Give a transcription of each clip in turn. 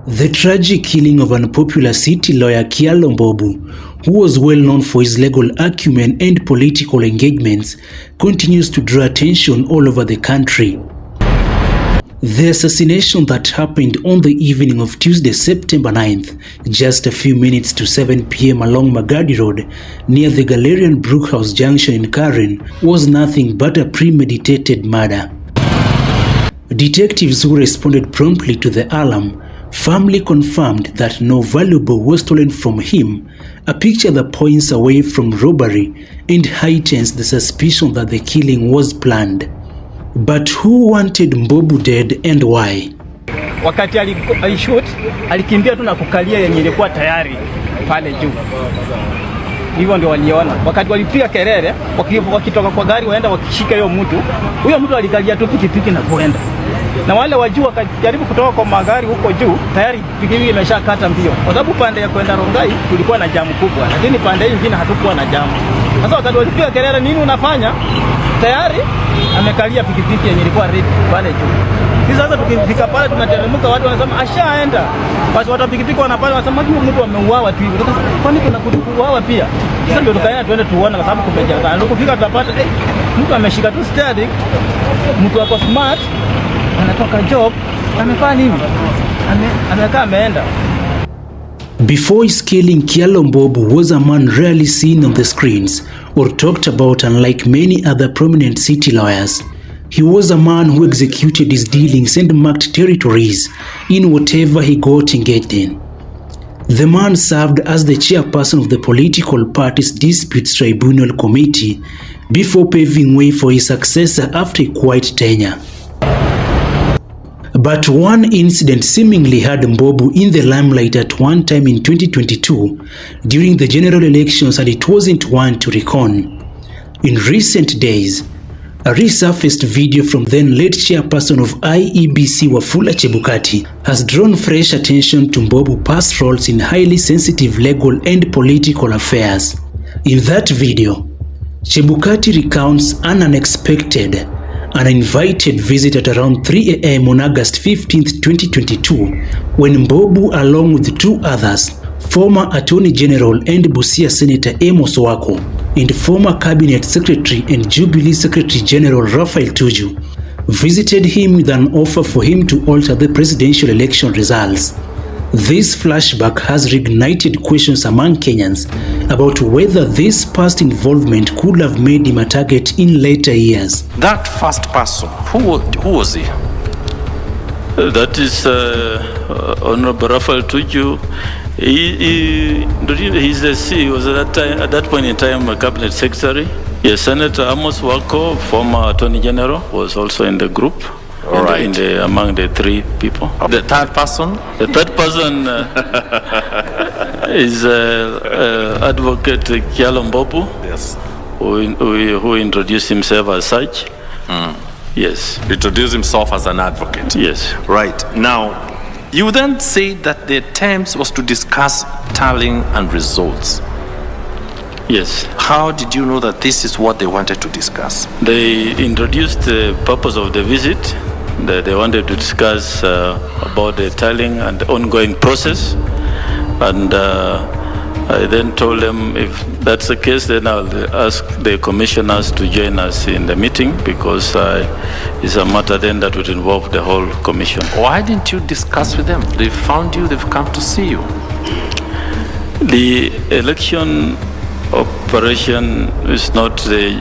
The tragic killing of unpopular city lawyer Kyalo Mbobu, who was well known for his legal acumen and political engagements, continues to draw attention all over the country. The assassination that happened on the evening of Tuesday, September 9th, just a few minutes to 7 p.m. along Magadi Road, near the Galerian Brookhouse Junction in Karen, was nothing but a premeditated murder. Detectives who responded promptly to the alarm firmly confirmed that no valuable was stolen from him, a picture that points away from robbery and heightens the suspicion that the killing was planned. But who wanted Mbobu dead and why? Wakati alishoot, alikimbia tu na kukalia yenye ilikuwa tayari pale juu. Hivyo ndio waliona. Wakati walipiga kelele, wakitoka kwa gari waenda wakishika huyo mtu alikalia tu pikipiki na kuenda. Na wale wajua wakajaribu kutoka kwa magari huko juu, tayari pikipiki imeshakata mbio. Kwa sababu pande ya kwenda Rongai kulikuwa na jamu kubwa, lakini pande nyingine hatukuwa na jamu. Sasa wakati walipiga kelele, nini unafanya? Tayari amekalia pikipiki yenye ilikuwa ready pale juu. Sisi sasa tukifika pale tunateremka, watu wanasema ashaenda. Basi watu pikipiki wanapanda wanasema mtu ameuawa tu hivyo. Kwani kuna kuuawa pia? Sasa ndio tukaenda tuende tuone kwa sababu kumejaa. Ndio kufika tutapata mtu ameshika tu steady, mtu wako smart, anatoka job, amefanya nini? Amekaa ameenda. Before his killing, Kyalo Mbobu was a man rarely seen on the screens or talked about, unlike many other prominent city lawyers. He was a man who executed his dealings and marked territories in whatever he got engaged in. The man served as the chairperson of the political party's disputes tribunal committee before paving way for his successor after a quiet tenure. But one incident seemingly had Mbobu in the limelight at one time in 2022 during the general elections, and it wasn't one to reckon. In recent days, a resurfaced video from then late chairperson of IEBC Wafula Chebukati has drawn fresh attention to Mbobu's past roles in highly sensitive legal and political affairs. In that video, Chebukati recounts an unexpected, uninvited visit at around 3 a.m. on August 15, 2022, when Mbobu, along with two others, former Attorney General and Busia Senator Amos Wako and former Cabinet Secretary and Jubilee Secretary General Raphael Tuju, visited him with an offer for him to alter the presidential election results. This flashback has reignited questions among Kenyans about whether this past involvement could have made him a target in later years. That first person, who was he? That is Honorable Raphael Tuju. He was at that point in time a cabinet secretary. Yes, Senator Amos Wako, former Attorney General, was also in the group. Right. Among the three people. The third person? The third person is Advocate Kyalo Mbobu. Yes. Who introduced himself as such. Yes. Introduced himself as an advocate. Yes. Right. Now, you then say that the attempt was to discuss tallying and results. Yes. How did you know that this is what they wanted to discuss? They introduced the purpose of the visit. They wanted to discuss about the tallying and the ongoing process. And I then told them if that's the case, then I'll ask the commissioners to join us in the meeting, because it's a matter then that would involve the whole commission. Why didn't you discuss with them? They found you, they've come to see you. The election operation is not the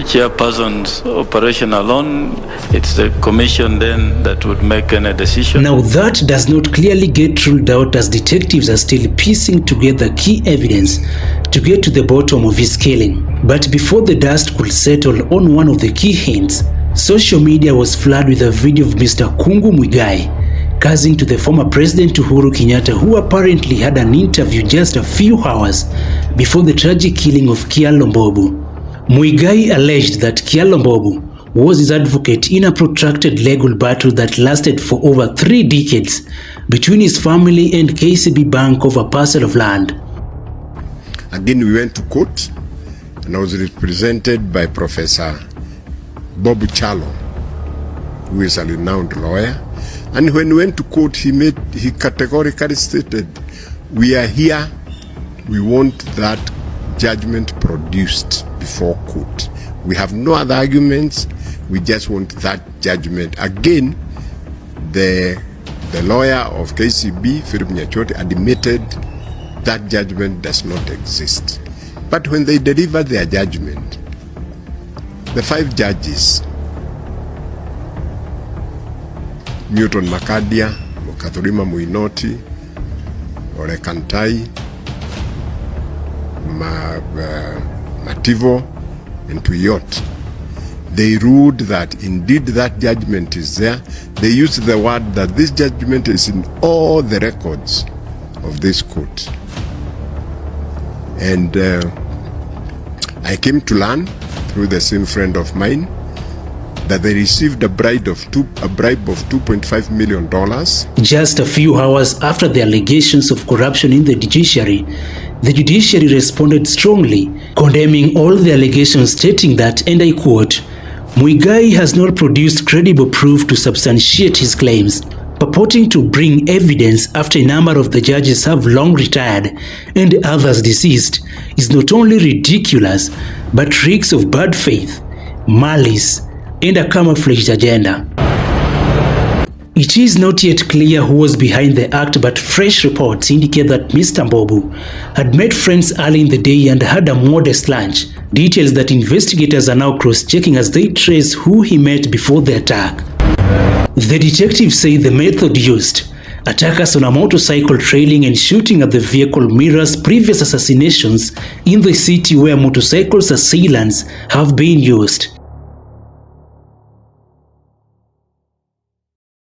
chairperson's operation alone. It's the commission then that would make any decision. Now that does not clearly get ruled out, as detectives are still piecing together key evidence to get to the bottom of his killing. But before the dust could settle on one of the key hints, social media was flooded with a video of Mr. Kungu Muigai, cousin to the former President Uhuru Kenyatta, who apparently had an interview just a few hours before the tragic killing of Kyalo Mbobu. Muigai alleged that Kyalo Mbobu was his advocate in a protracted legal battle that lasted for over 3 decades between his family and KCB Bank over a parcel of land. Again, we went to court and I was represented by Professor Mbobu Kyalo, who is a renowned lawyer. And when he went to court, he categorically stated, we are here, we want that judgment produced before court. We have no other arguments, we just want that judgment. Again, the lawyer of KCB, Philip Nyachote, admitted that judgment does not exist. But when they delivered their judgment, the 5 judges, Newton Makadia, Mukathurima Muinoti, Ole Kantai, Mativo, and Tuyot, they ruled that indeed that judgment is there. They used the word that this judgment is in all the records of this court. And I came to learn through the same friend of mine that they received a bribe of $2.5 million. Just a few hours after the allegations of corruption in the judiciary responded strongly, condemning all the allegations, stating that, and I quote, "Muigai has not produced credible proof to substantiate his claims, purporting to bring evidence after a number of the judges have long retired and others deceased is not only ridiculous, but reeks of bad faith, malice, and a camouflaged agenda." It is not yet clear who was behind the act, but fresh reports indicate that Mr. Mbobu had met friends early in the day and had a modest lunch, details that investigators are now cross-checking as they trace who he met before the attack. The detectives say the method used, attackers on a motorcycle trailing and shooting at the vehicle, mirrors previous assassinations in the city where motorcycles assailants have been used.